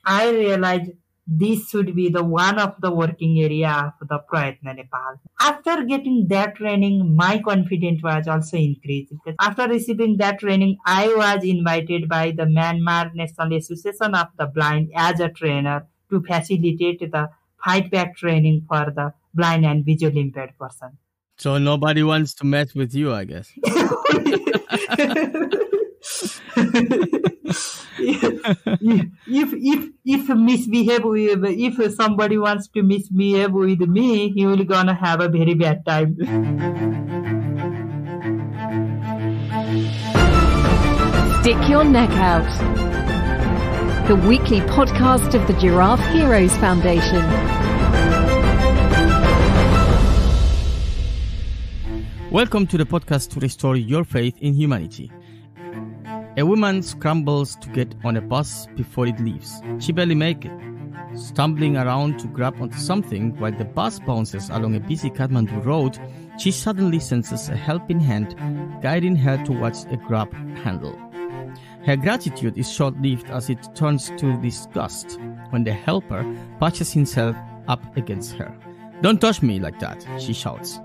I realized this should be the one of the working area of the Prayatna Nepal. After getting that training, my confidence was also increased. Because after receiving that training, I was invited by the Myanmar National Association of the Blind as a trainer to facilitate the fightback training for the blind and visually impaired person. So nobody wants to mess with you, I guess. if misbehave with, if somebody wants to misbehave with me, he will gonna have a very bad time. Stick Your Neck Out, the weekly podcast of the Giraffe Heroes Foundation. Welcome to the podcast to restore your faith in humanity. A woman scrambles to get on a bus before it leaves. She barely makes it, stumbling around to grab onto something while the bus bounces along a busy Kathmandu road. She suddenly senses a helping hand guiding her towards a grab handle. Her gratitude is short-lived as it turns to disgust when the helper patches himself up against her. "Don't touch me like that," she shouts.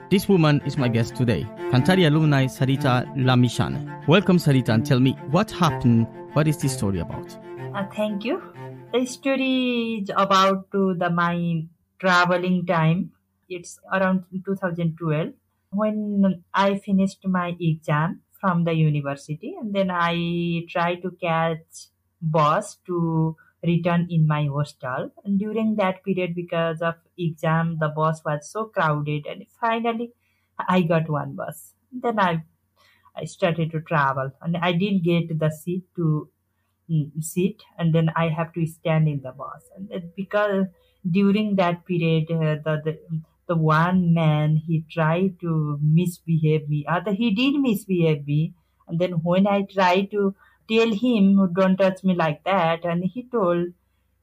This woman is my guest today, Kanthari alumni Sarita Lamichhane. Welcome, Sarita, and tell me what happened. What is this story about? Thank you. The story is about my traveling time. It's around 2012 when I finished my exam from the university, and then I tried to catch bus to return in my hostel. And during that period, because of exam, the bus was so crowded, and finally I got one bus. Then I started to travel, and I didn't get the seat to sit, and then I have to stand in the bus. And then because during that period, the one man, he tried to misbehave me, other he did misbehave me. And then when I tried to tell him, "Don't touch me like that," and he told,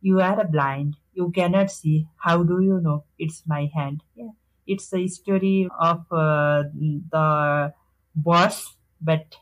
"You are blind, you cannot see, how do you know it's my hand?" Yeah, it's a story of the boss, but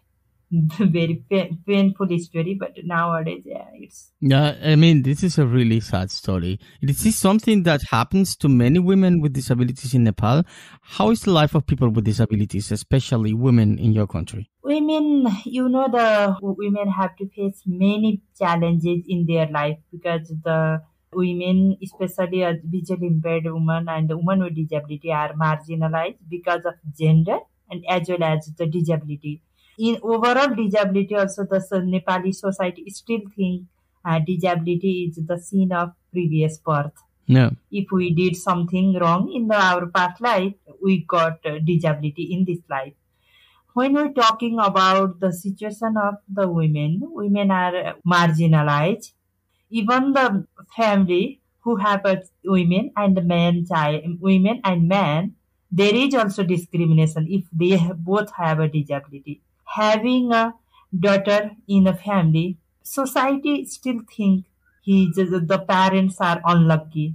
very painful story. But nowadays, Yeah, I mean, this is a really sad story. Is this something that happens to many women with disabilities in Nepal? How is the life of people with disabilities, especially women in your country? Women, the women have to face many challenges in their life because the women, especially a visually impaired woman and the women with disability, are marginalized because of gender and as well as the disability. In overall disability, also the Nepali society still think disability is the sin of previous birth. No. If we did something wrong in our past life, we got disability in this life. When we're talking about the situation of the women are marginalized. Even the family who have a women and men, there is also discrimination if they both have a disability. Having a daughter in a family, society still think the parents are unlucky.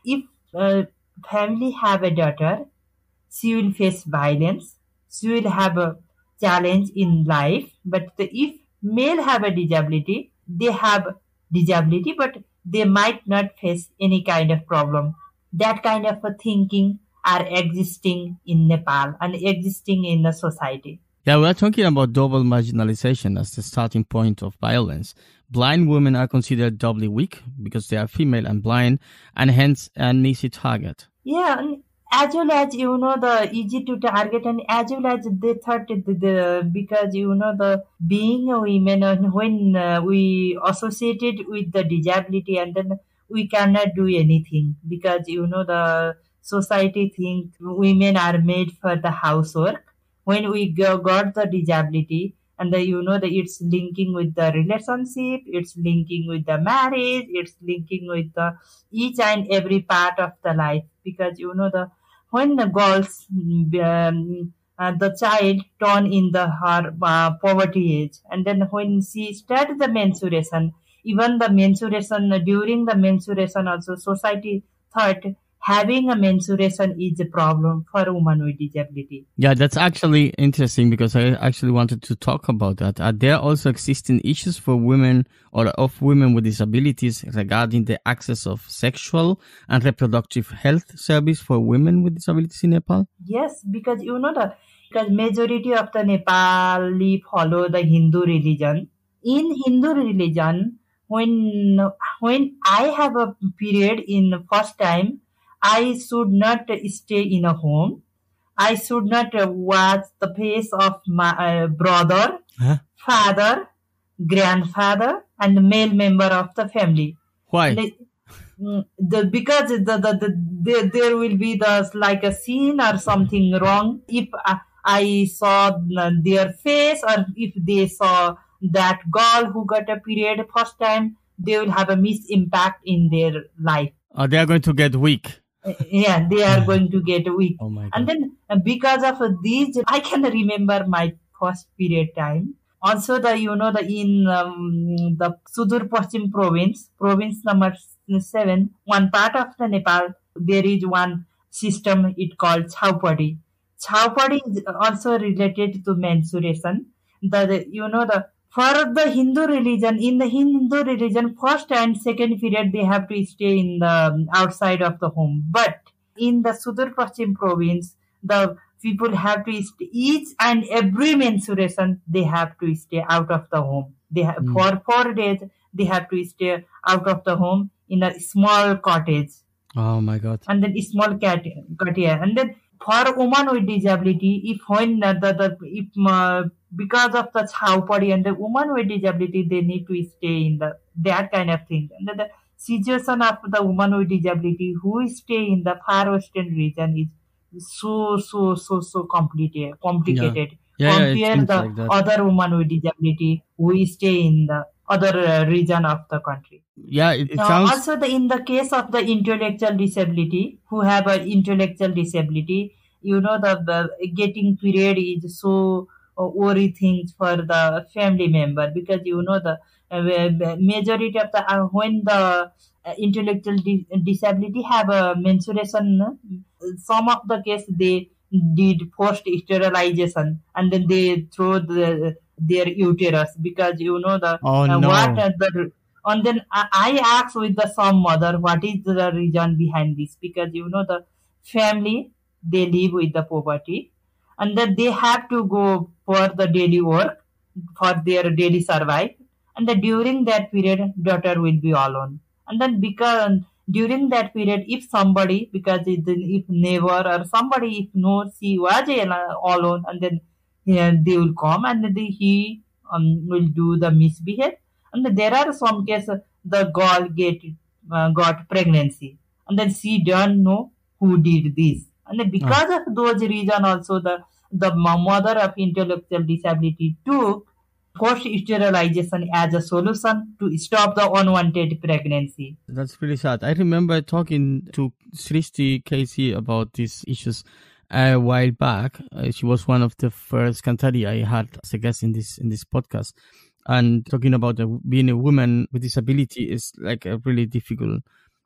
If a family have a daughter, she will face violence. She will have a challenge in life. But if male have a disability, they have disability, but they might not face any kind of problem. That kind of a thinking are existing in Nepal and existing in the society. Yeah, we're talking about double marginalization as the starting point of violence. Blind women are considered doubly weak because they are female and blind, and hence an easy target. Yeah, and as well as, the easy to target, and as well as they thought because, the being a woman, and when we associated with the disability, and then we cannot do anything because, the society think women are made for the housework. When we got the disability, and it's linking with the relationship, it's linking with the marriage, it's linking with the each and every part of the life. Because when the girls, the child turn in her poverty age, and then when she started the menstruation, even the menstruation, during the menstruation also society thought having a menstruation is a problem for women with disability. Yeah, that's actually interesting because I actually wanted to talk about that. Are there also existing issues for women or of women with disabilities regarding the access of sexual and reproductive health service for women with disabilities in Nepal? Yes, because because majority of the Nepali follow the Hindu religion. In Hindu religion, when I have a period in the first time, I should not stay in a home. I should not watch the face of my brother, Huh? father, grandfather, and male member of the family. Why? Because there will be like a scene or something wrong if I saw their face, or if they saw that girl who got a period first time, they will have a impact in their life. They are going to get weak. Yeah, they are going to get weak. Oh my God. And then because of these, I can remember my first period time. Also, the in the Sudur Paschim province number 7, one part of the Nepal, there is one system it called Chhaupadi. Chhaupadi is also related to menstruation. The for the Hindu religion, in the Hindu religion, first and second period they have to stay in the outside of the home. But in the Sudur Paschim province, the people have to stay, each and every menstruation they have to stay out of the home. They have, for 4 days they have to stay out of the home in a small cottage. Oh my God. And then a small cottage. And then for women with disability, if when because of the Chhaupadi and the woman with disability, they need to stay in that kind of thing. And then the situation of the woman with disability who stay in the far western region is so complicated. Yeah, it Compare seems the like that. other woman with disability who stay in the other region of the country. Yeah, it sounds. Also, in the case of the intellectual disability, who have an intellectual disability, the getting period is so worry things for the family member, because the majority of the when the intellectual disability have a menstruation, some of the case they did forced sterilization and then they throw their uterus, because Oh no. what and then I asked with the some mother what is the reason behind this, because the family they live with the poverty and that they have to go for the daily work for their daily survive, and that during that period daughter will be alone. And then because during that period if somebody, because if neighbor or somebody if knows she was alone, and then they will come and he will do the misbehave. And there are some cases the girl got pregnancy and then she don't know who did this, and then because of those reason also the mother of intellectual disability took forced sterilization as a solution to stop the unwanted pregnancy. That's really sad. I remember talking to Srishti Casey about these issues a while back. She was one of the first kanthari I had as a guest in this podcast. And talking about being a woman with disability is like a really difficult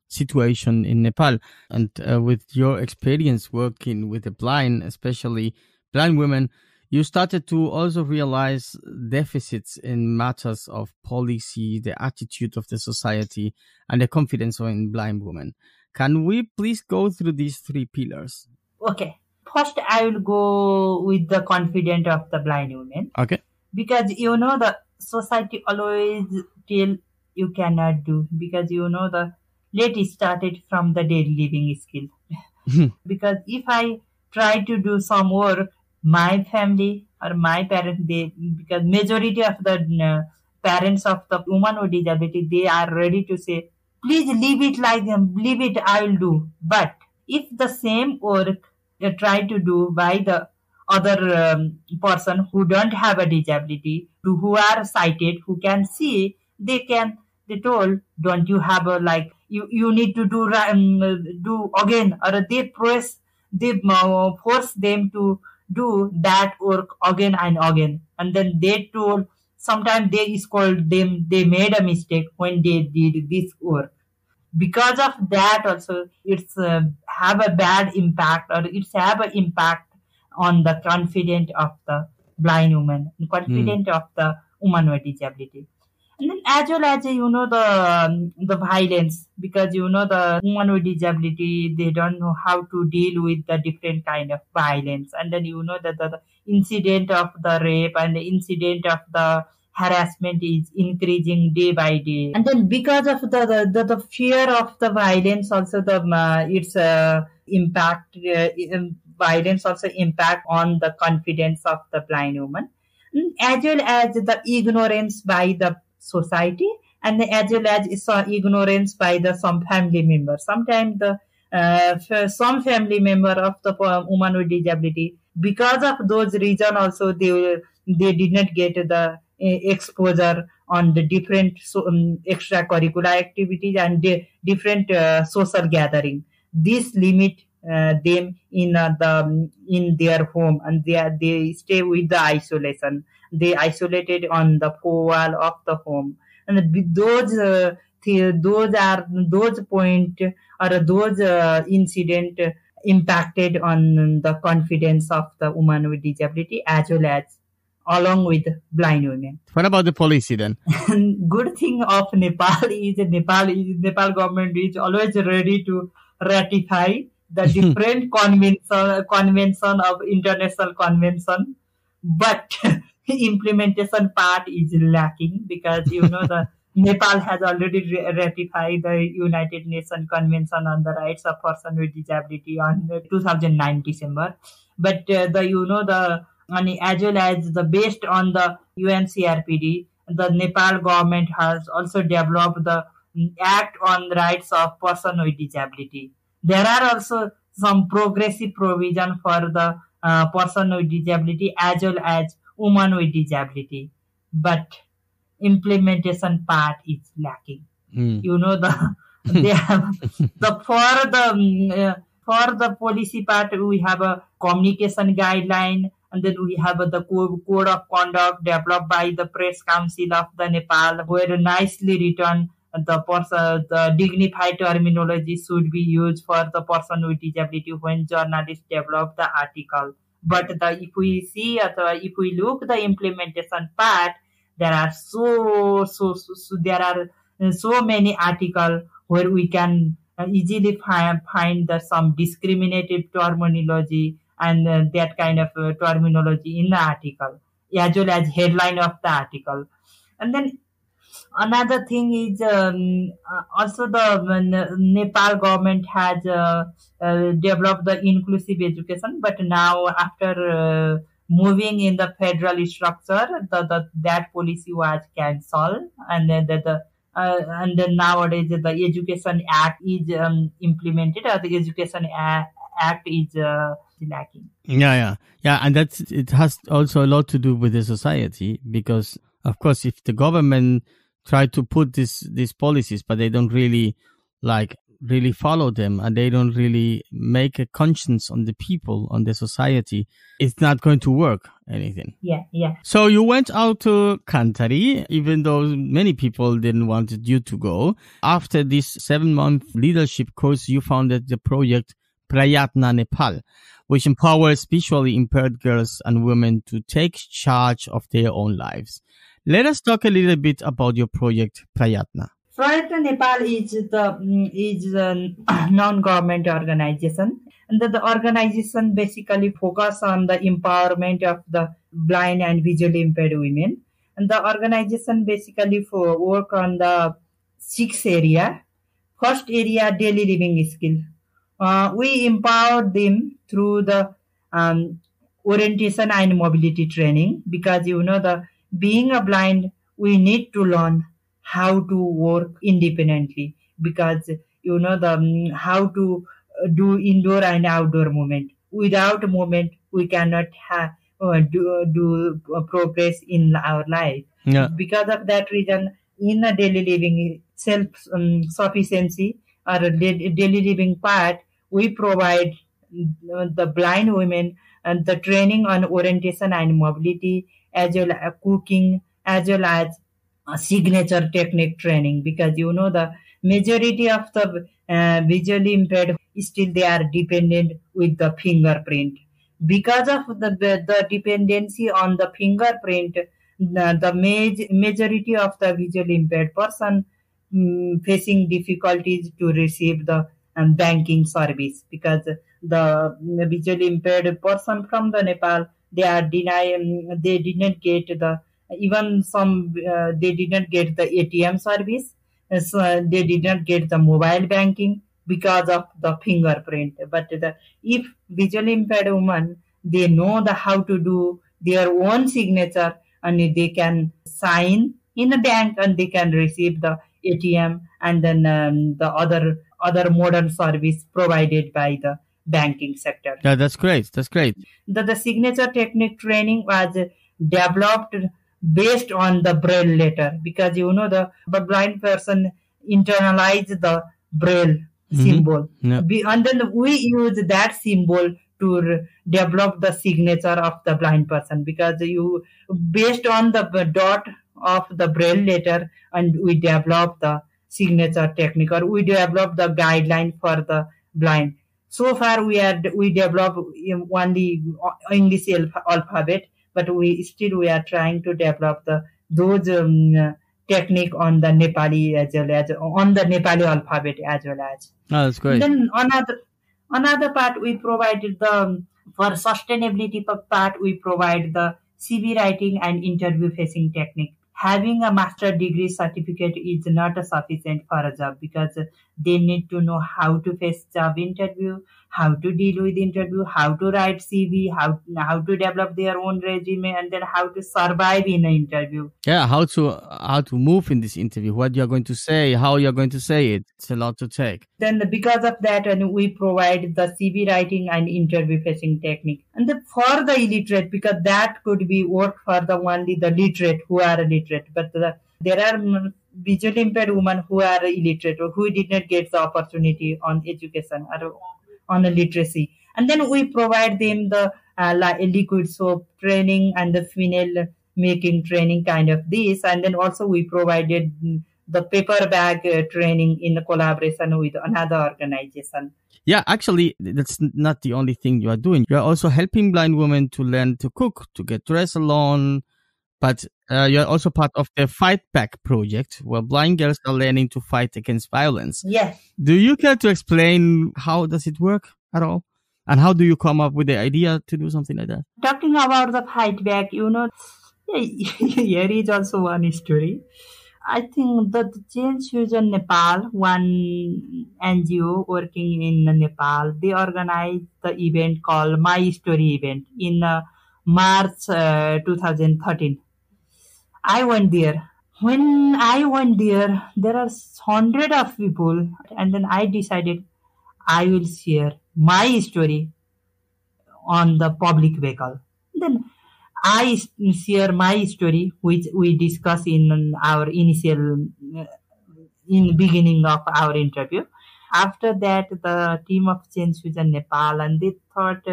situation in Nepal. And with your experience working with the blind, especially blind women, you started to also realize deficits in matters of policy, the attitude of the society, and the confidence in blind women. Can we please go through these 3 pillars? Okay. First, I will go with the confidence of the blind women. Okay. Because the society always tell you cannot do, because the let it started from the daily living skill. Because if I try to do some work, my family or my parents, because majority of the parents of the woman with disability, they are ready to say, please leave it like them, leave it, I will do. But if the same work they try to do by the other person who don't have a disability, who are sighted, who can see, they told, don't you have a you need to do again, or they force them to do that work again and again. And then they told, sometimes they scold them, they made a mistake when they did this work. because of that also it's have a bad impact, or it's have an impact on the confidence of the blind woman, confidence of the woman with disability. And then as well as the violence, because the woman with disability, they don't know how to deal with the different kind of violence, and then that the incident of the rape and the incident of the harassment is increasing day by day. And then because of the fear of the violence also, the it's impact violence also impact on the confidence of the blind woman, as well as the ignorance by the society, and as well as ignorance by the some family members. Sometimes the some family member of the woman with disability, because of those reasons also, they did not get the exposure on the different extracurricular activities and different social gathering. This limit them in their home, and they stay with the isolation. They isolated on the four wall of the home, and those point or those incident impacted on the confidence of the woman with disability, as well as along with blind women. What about the policy then? Good thing of Nepal is Nepal government is always ready to ratify the different convention of international convention, but implementation part is lacking, because the Nepal has already ratified the United Nations Convention on the Rights of Persons with Disability on 2009 December, but as well as based on the UNCRPD, the Nepal government has also developed the Act on the Rights of Persons with Disability. There are also some progressive provision for the person with disability as well as woman with disability, but implementation part is lacking. They have for the policy part, we have a communication guideline, and then we have the code of conduct developed by the Press Council of the Nepal, where nicely written the dignified terminology should be used for the person with disability when journalists develop the article. But if we look the implementation part, there are there are so many articles where we can easily find some discriminative terminology and that kind of terminology in the article, as well as headline of the article. And then another thing is also the Nepal government has developed the inclusive education, but now after moving in the federal structure, that policy was cancelled, and then and then nowadays the Education Act is implemented, or the Education Act is lacking. Yeah, and it has also a lot to do with the society, because of course if the government try to put these policies, but they don't really follow them, and they don't really make a conscience on the people, on the society, it's not going to work anything. Yeah. So you went out to Kanthari, even though many people didn't want you to go. After this 7-month leadership course, you founded the project Prayatna Nepal, which empowers visually impaired girls and women to take charge of their own lives. Let us talk a little bit about your project, Prayatna. Prayatna Nepal is a non-government organization, and the organization basically focus on the empowerment of the blind and visually impaired women. And the organization basically work on the 6 area. First area, daily living skill. We empower them through the orientation and mobility training, because being a blind, we need to learn how to work independently, because how to do indoor and outdoor movement. Without movement, we cannot do progress in our life. Yeah. Because of that reason, in a daily living self-sufficiency or a daily living part, we provide the blind women and the training on orientation and mobility, as well as cooking, as well as signature technique training, because the majority of the visually impaired still they are dependent with the fingerprint. Because of the dependency on the fingerprint, the majority of the visually impaired person facing difficulties to receive the banking service, because the visually impaired person from the Nepal, they are denying, they did not get the, even some they did not get the ATM service, so they did not get the mobile banking because of the fingerprint. But if visually impaired woman, they know the how to do their own signature, and they can sign in a bank and they can receive the ATM, and then the other modern service provided by the banking sector. Yeah, that's great. That's great. The signature technique training was developed based on the braille letter, because the blind person internalize the braille symbol. Yeah. And then we use that symbol to develop the signature of the blind person, because you based on the dot of the braille letter, and we develop the signature technique, or we develop the guideline for the blind. So far we develop only English alphabet, but we are trying to develop those technique on the Nepali as well as on the Nepali alphabet as well as. Oh, that's great. Then another part we provided for sustainability part, we provide the CV writing and interview facing technique. Having a master degree certificate is not sufficient for a job, because they need to know how to face job interview, how to deal with interview, how to write CV, how to develop their own resume, and then how to survive in an interview. Yeah, how to move in this interview, what you're going to say, how you're going to say it. It's a lot to take. Then because of that, and we provide the CV writing and interview facing technique. And for the illiterate, because that could be work for the only the literate who are illiterate, but there are visually impaired women who are illiterate or who did not get the opportunity on education or on a literacy. And then we provide them the liquid soap training and the funnel making training kind of this. And then also we provided the paper bag training in collaboration with another organization. Yeah, actually, that's not the only thing you are doing. You are also helping blind women to learn to cook, to get dressed alone. But you're also part of the Fightback Project, where blind girls are learning to fight against violence. Yes. Do you care to explain how does it work at all? And how do you come up with the idea to do something like that? Talking about the Fightback, here is also one story. I think that Change Fusion Nepal, one NGO working in Nepal, they organized the event called My Story event in March 2013. I went there. When I went there, there are hundreds of people, and then I decided I will share my story on the public vehicle. Then I share my story, which we discuss in our initial, in beginning of our interview. After that, the team of Change Fusion Nepal, and they thought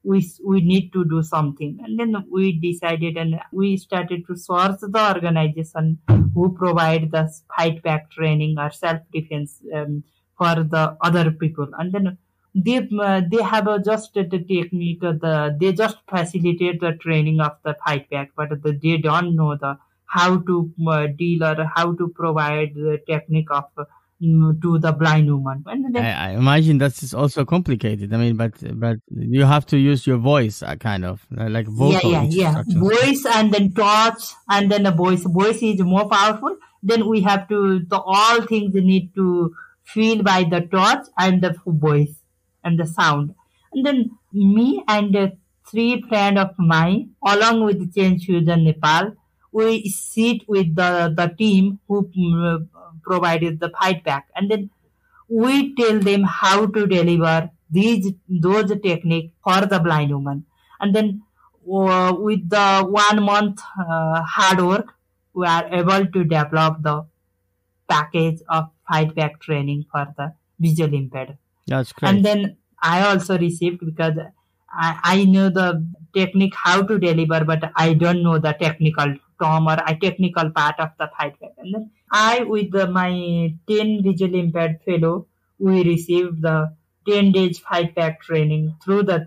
we need to do something. And then we decided, and we started to source the organization who provide the fight back training or self-defense for the other people. And then they have just the technique, they just facilitate the training of the fight back, but they don't know the how to deal or how to provide the technique of to the blind woman. And then, I imagine that's also complicated. I mean, but you have to use your voice, kind of like vocal. Yeah. Voice and then touch and then the voice. Voice is more powerful. Then we have to all things need to feel by the touch and the voice and the sound. And then me and 3 friends of mine, along with Change Fusion Nepal, we sit with the team who provided the fight back, and then we tell them how to deliver those techniques for the blind woman. And then with the 1 month hard work, we are able to develop the package of fight back training for the visually impaired. That's great. And then I also received, because I know the technique how to deliver, but I don't know the technical term or a technical part of the fight back. And then I, with my 10 visually impaired fellow, we received the 10 days fight back training through the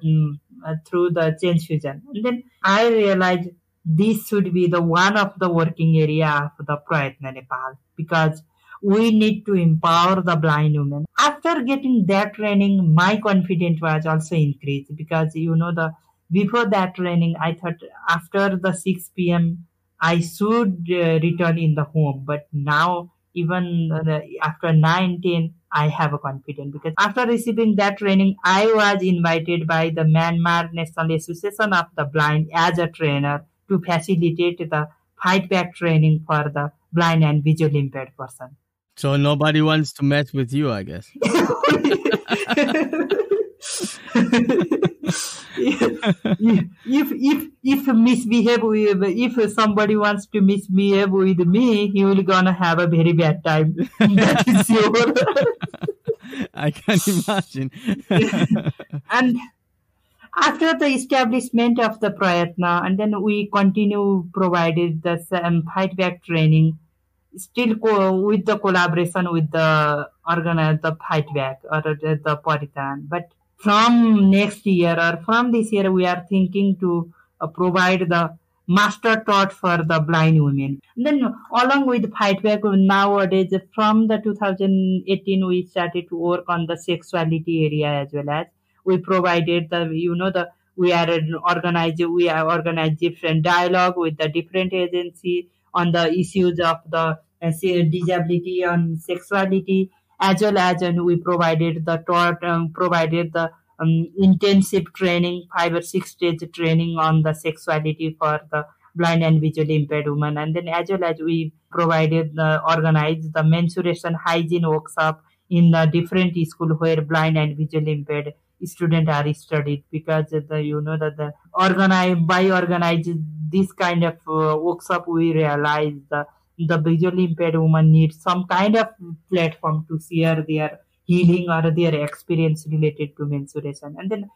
change fusion. And then I realized this should be the one of the working area of the Prayatna Nepal, because we need to empower the blind women. After getting that training, my confidence was also increased, because the before that training, I thought after the 6 p.m. I should return in the home. But now, even after 9, 10, I have a confidence, because after receiving that training, I was invited by the Myanmar National Association of the Blind as a trainer to facilitate the fight back training for the blind and visually impaired person. So nobody wants to mess with you, I guess. if misbehave with, if somebody wants to misbehave with me, he will gonna have a very bad time. That is sure. I can imagine. And after the establishment of the Prayatna, and then we continue provided the fight back training, still with the collaboration with the the fight back or the Paritan. But from next year or from this year, we are thinking to provide the master taught for the blind women. And then along with fight back, nowadays from the 2018, we started to work on the sexuality area as well. As we provided we are organized different dialogue with the different agency on the issues of the disability and sexuality, as well as we provided the intensive training, 5 or 6 days training on the sexuality for the blind and visually impaired women. And then as well as we organized the menstruation hygiene workshop in the different school where blind and visually impaired students are studied, because the organizing this kind of workshop, we realize the visually impaired woman needs some kind of platform to share their healing or their experience related to menstruation. And then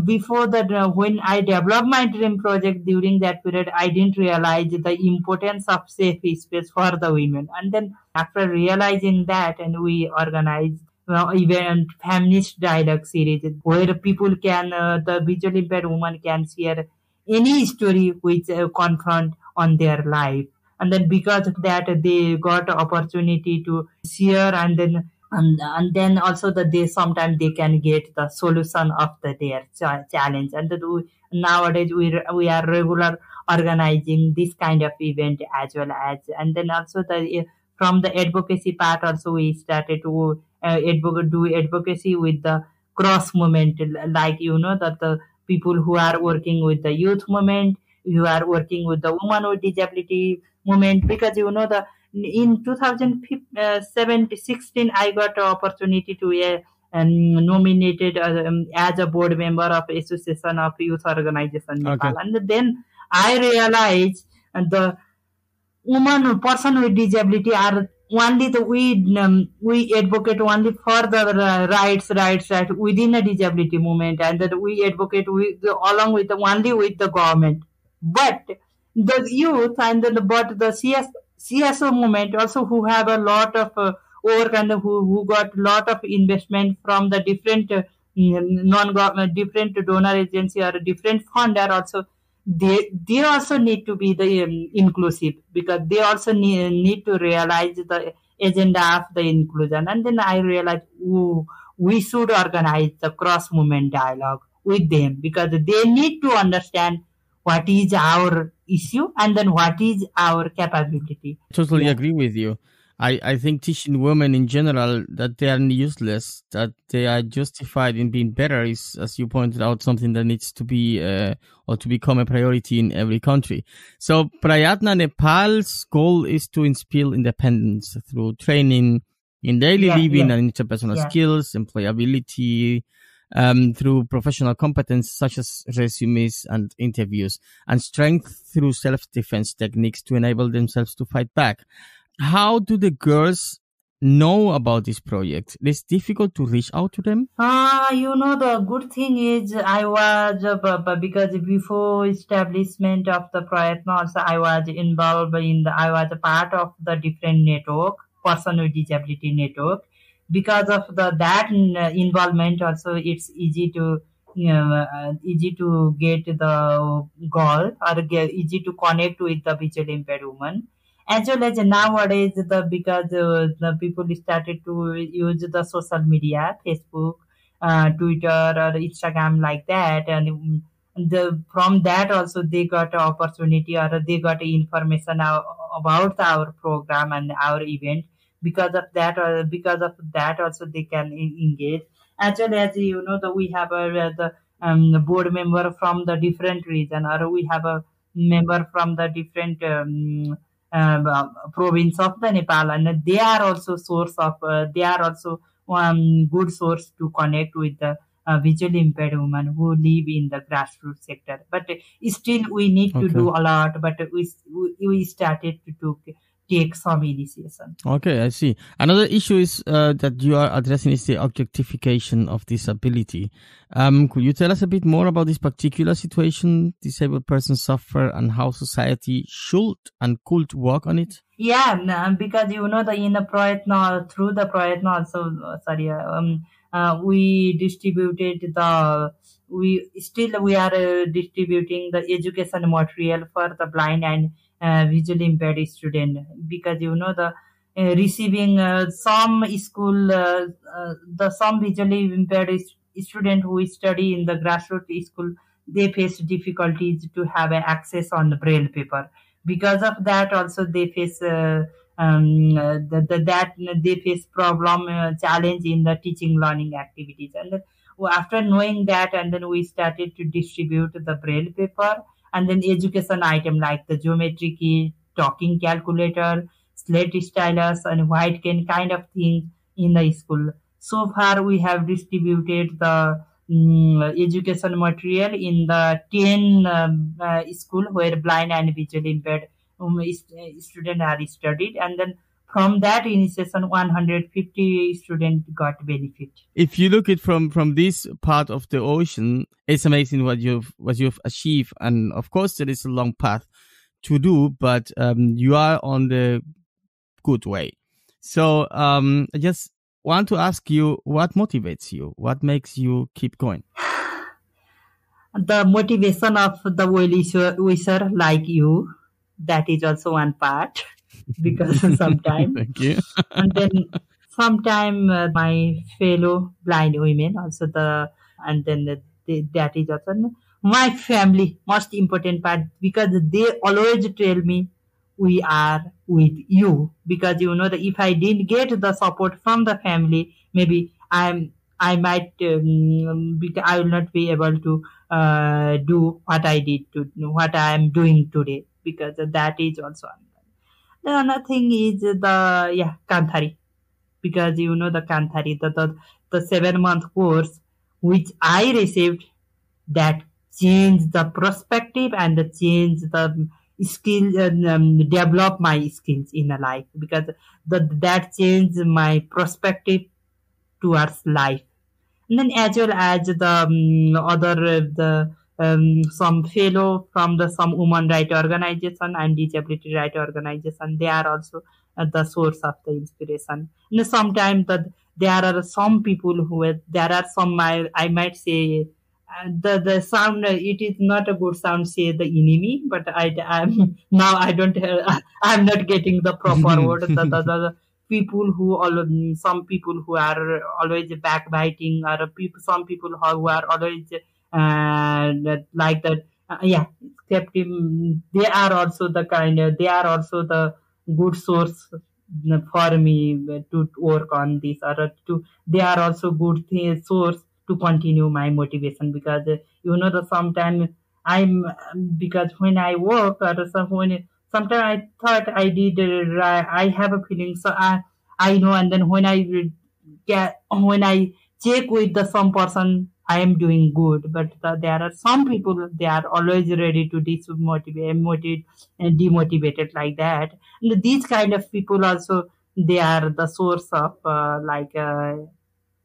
before that, when I developed my dream project, during that period, I didn't realize the importance of safe space for the women. And then after realizing that, and we organized event feminist dialogue series where people can the visually impaired woman can share any story which confront on their life. And then because of that, they got opportunity to share, and then also that they sometimes they can get the solution of their challenge. And that nowadays we are regular organizing this kind of event as well as. And then also from the advocacy part also, we started to do advocacy with the cross movement, like that the people who are working with the youth movement, who are working with the woman with disability movement, because the in 2016 I got an opportunity to nominated as a board member of Association of Youth Organization Nepal. Okay. And then I realized the person with disability are only we advocate only for the rights within a disability movement, and that we advocate along with only with the government. But the youth and the CSO movement also, who have a lot of work, and who got lot of investment from the different non-government, different donor agency or different fund, are also they also need to be the inclusive, because they also need to realize the agenda of the inclusion. And then I realized we should organize the cross movement dialogue with them, because they need to understand what is our issue and then what is our capability. Totally agree with you. I think teaching women in general that they are useless, that they are justified in being better, is, as you pointed out, something that needs to be or to become a priority in every country. So Prayatna Nepal's goal is to instill independence through training in daily living and interpersonal skills, employability, through professional competence such as resumes and interviews, and strength through self-defense techniques to enable themselves to fight back. How do the girls know about this project, it's difficult to reach out to them? The good thing is I was, because before establishment of the Prayatna also I was involved I was a part of the different network, person with disability network. Because of that involvement also it's easy to get the goal or easy to connect with the visually impaired woman. As well as nowadays, because the people started to use the social media, Facebook, Twitter or Instagram like that, and from that also they got opportunity or they got information about our program and our event. Because of that also they can engage. As well as we have the board member from the different region, or we have a member from the different province of the Nepal, and they are also they are also one good source to connect with the visually impaired women who live in the grassroots sector. But still, we need to do a lot. But we started to take some initiation. Okay, I see. Another issue is that you are addressing is the objectification of disability. Could you tell us a bit more about this particular situation disabled persons suffer and how society should and could work on it? Yeah, because in the Prayatna, through the Prayatna also, we distributed we are distributing the education material for the blind and visually impaired student, because the receiving some school some visually impaired student who study in the grassroots school, they face difficulties to have access on the braille paper. Because of that also they face that they face problem challenge in the teaching learning activities. And then after knowing that, and then we started to distribute the braille paper and then education item like the geometry kit, talking calculator, slate stylus, and white cane kind of thing in the school. So far we have distributed the education material in the 10 school where blind and visually impaired students are studied, and then from that initiation 150 students got benefit. If you look at from this part of the ocean, it's amazing what you've achieved, and of course there is a long path to do, but you are on the good way. So I just want to ask you, what motivates you? What makes you keep going? The motivation of the well-wisher like you, that is also one part. Because sometimes Thank you. and then sometimes my fellow blind women also that is also my family most important part, because they always tell me we are with you, because that if I didn't get the support from the family, maybe I might I will not be able to do what I am doing today, because that is also. The another thing is the kanthari, because the kanthari, the 7-month course which I received, that changed the perspective and changed the skill, develop my skills in a life, because that changed my perspective towards life. And then as well as some fellow from some women right organization and disability right organization, they are also the source of the inspiration. And sometimes there are some people there are some, I might say, the sound, it is not a good sound, say the enemy, but I'm now I don't I'm not getting the proper word. The people some people who are always backbiting, or some people who are always like that. They are also they are also the good source for me to work on this, or they are also good source to continue my motivation, because sometimes because when I work, or sometimes I thought I did I have a feeling, so I know, and then when I check with some person, I am doing good, but there are some people, they are always ready to demotivated like that. And these kind of people also, they are the source of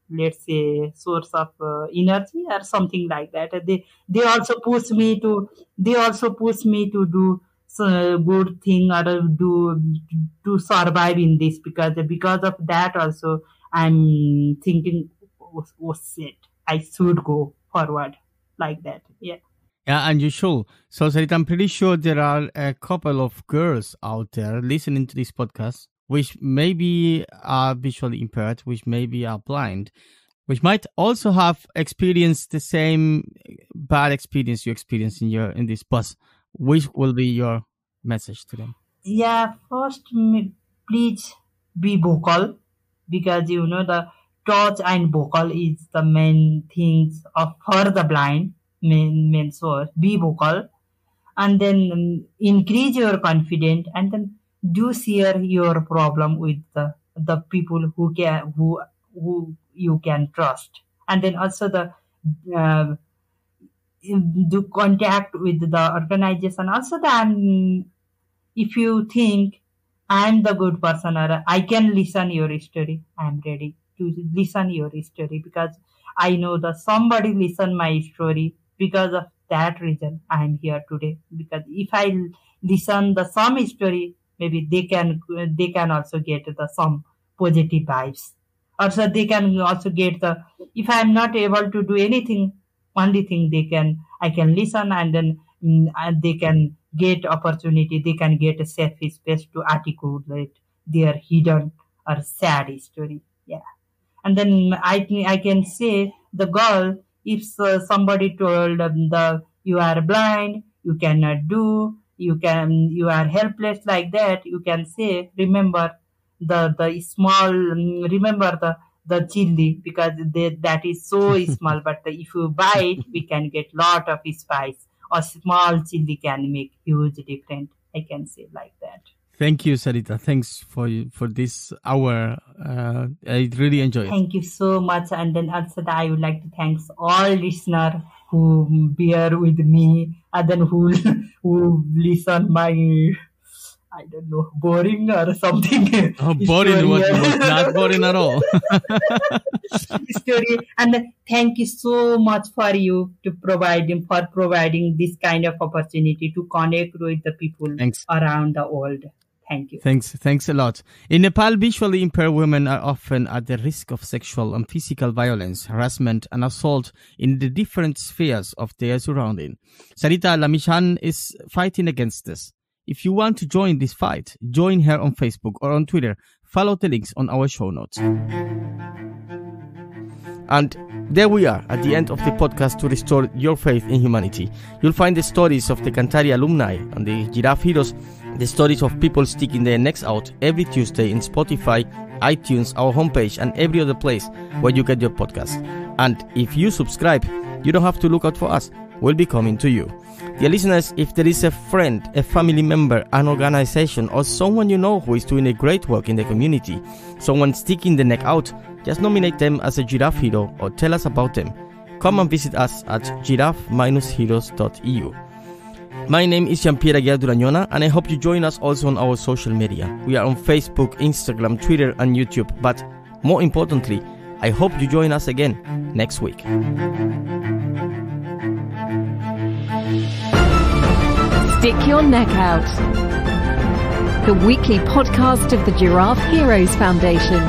let's say source of energy or something like that. They also push me to do good thing or do to survive in this, because of that also I'm thinking, oh shit, I should go forward like that. Yeah. Yeah, and you should. So, Sarita, I'm pretty sure there are a couple of girls out there listening to this podcast, which maybe are visually impaired, which maybe are blind, which might also have experienced the same bad experience you experienced in this bus. Which will be your message to them? Yeah, first, please be vocal, because the touch and vocal is the main things of for the blind main source. Be vocal, and then increase your confidence, and then do share your problem with the people who you can trust, and then also the uh, do contact with the organization. Also, if you think I'm the good person or I can listen your story, I'm ready to listen your story, because I know that somebody listen my story. Because of that reason, I'm here today. Because if I listen the some story, maybe they can also get the some positive vibes. Also, they can also get the, if I'm not able to do anything, only thing I can listen, and then and they can get opportunity, they can get a safe space to articulate their hidden or sad story. Yeah. And then I can say the girl, if somebody told the you are blind, you cannot do, you are helpless like that, you can say, remember the small, remember the chili, because that is so small, but if you buy it, we can get lot of spice. A small chili can make huge difference. I can say like that. Thank you, Sarita. Thanks for this hour. I really enjoy it. Thank you so much. And then also I would like to thank all listeners who bear with me, and then who listen my, I don't know, boring or something. Oh, boring was not boring at all. Story. And thank you so much for providing this kind of opportunity to connect with the people around the world. Thank you. Thanks a lot. In Nepal, visually impaired women are often at the risk of sexual and physical violence, harassment, and assault in the different spheres of their surrounding. Sarita Lamichhane is fighting against this. If you want to join this fight, join her on Facebook or on Twitter. Follow the links on our show notes. And there we are at the end of the podcast to restore your faith in humanity. You'll find the stories of the Kanthari alumni and the Giraffe Heroes, the stories of people sticking their necks out every Tuesday in Spotify, iTunes, our homepage, and every other place where you get your podcast. And if you subscribe, you don't have to look out for us. We'll be coming to you. Dear listeners, if there is a friend, a family member, an organization, or someone you know who is doing a great work in the community, someone sticking the neck out, just nominate them as a giraffe hero or tell us about them. Come and visit us at giraffe-heroes.eu. My name is Jean-Pierre Aguiar Durañona, and I hope you join us also on our social media. We are on Facebook, Instagram, Twitter, and YouTube. But more importantly, I hope you join us again next week. Stick Your Neck Out, the weekly podcast of the Giraffe Heroes Foundation.